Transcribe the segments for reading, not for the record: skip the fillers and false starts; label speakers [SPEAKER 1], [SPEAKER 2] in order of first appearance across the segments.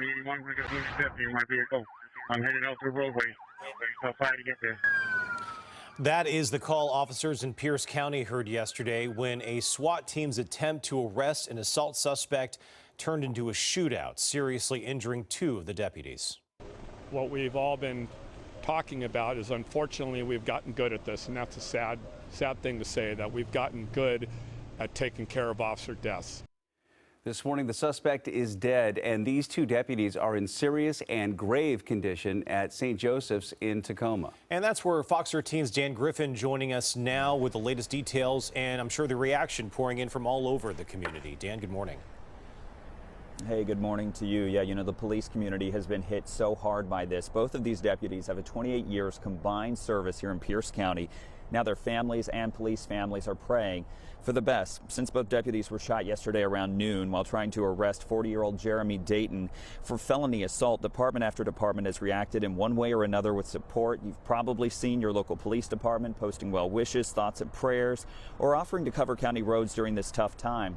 [SPEAKER 1] 81, we got moving deputy in my vehicle. I'm headed out the roadway. I'll try to get there.
[SPEAKER 2] That is the call officers in Pierce County heard yesterday when a SWAT team's attempt to arrest an assault suspect turned into a shootout, seriously injuring 2 of the deputies.
[SPEAKER 3] What we've all been talking about is, unfortunately, we've gotten good at this, and that's a sad thing to say, that we've gotten good at taking care of officer deaths.
[SPEAKER 4] This morning, the suspect is dead, and these 2 deputies are in serious and grave condition at St. Joseph's in Tacoma.
[SPEAKER 2] And that's where Fox 13's Dan Griffin joining us now with the latest details, and I'm sure the reaction pouring in from all over the community. Dan, good morning.
[SPEAKER 5] Hey, good morning to you. Yeah, you know, the police community has been hit so hard by this. Both of these deputies have a 28 years combined service here in Pierce County. Now their families and police families are praying for the best. Since both deputies were shot yesterday around noon while trying to arrest 40-year-old Jeremy Dayton for felony assault, department after department has reacted in one way or another with support. You've probably seen your local police department posting well wishes, thoughts and prayers, or offering to cover county roads during this tough time.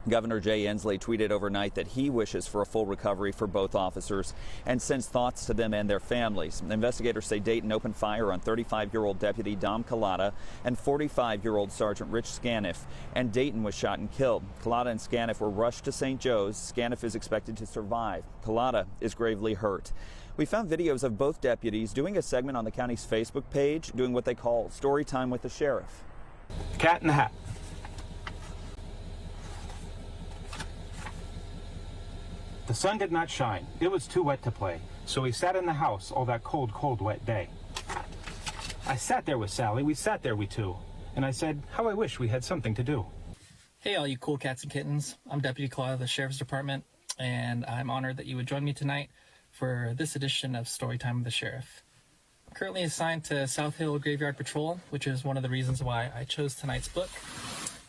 [SPEAKER 5] Governor Jay Inslee tweeted overnight that he wishes for a full recovery for both officers and sends thoughts to them and their families. Investigators say Dayton opened fire on 35-year-old Deputy Dom Collada and 45-year-old Sergeant Rich Scaniff, and Dayton was shot and killed. Collada and Scaniff were rushed to St. Joe's. Scaniff is expected to survive. Collada is gravely hurt. We found videos of both deputies doing a segment on the county's Facebook page, doing what they call story time with the sheriff.
[SPEAKER 6] Cat in the Hat. The sun did not shine. It was too wet to play, so we sat in the house all that cold, wet day. I sat there with Sally. We sat there, we two. And I said, how I wish we had something to do.
[SPEAKER 7] Hey, all you cool cats and kittens. I'm Deputy Claude of the Sheriff's Department, and I'm honored that you would join me tonight for this edition of Storytime with the Sheriff. I'm currently assigned to South Hill Graveyard Patrol, which is one of the reasons why I chose tonight's book,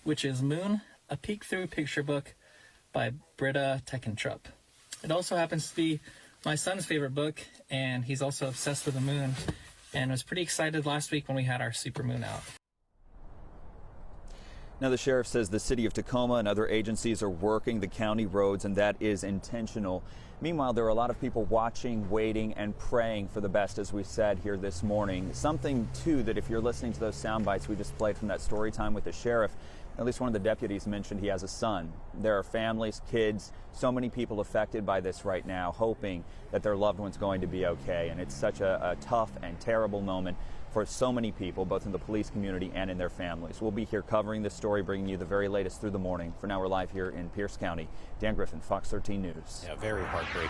[SPEAKER 7] which is Moon, a Peek Through Picture Book by Britta Teckentrup. It also happens to be my son's favorite book, and he's also obsessed with the moon, and was pretty excited last week when we had our supermoon out.
[SPEAKER 5] Now, the sheriff says the city of Tacoma and other agencies are working the county roads, and that is intentional. Meanwhile, there are a lot of people watching, waiting, and praying for the best, as we said here this morning. Something, too, that if you're listening to those sound bites we just played from that story time with the sheriff, at least one of the deputies mentioned he has a son. There are families, kids, so many people affected by this right now, hoping that their loved one's going to be okay. And it's such a tough and terrible moment for so many people, both in the police community and in their families. We'll be here covering this story, bringing you the very latest through the morning. For now, we're live here in Pierce County. Dan Griffin, Fox 13 News.
[SPEAKER 2] Yeah, very heartbreaking.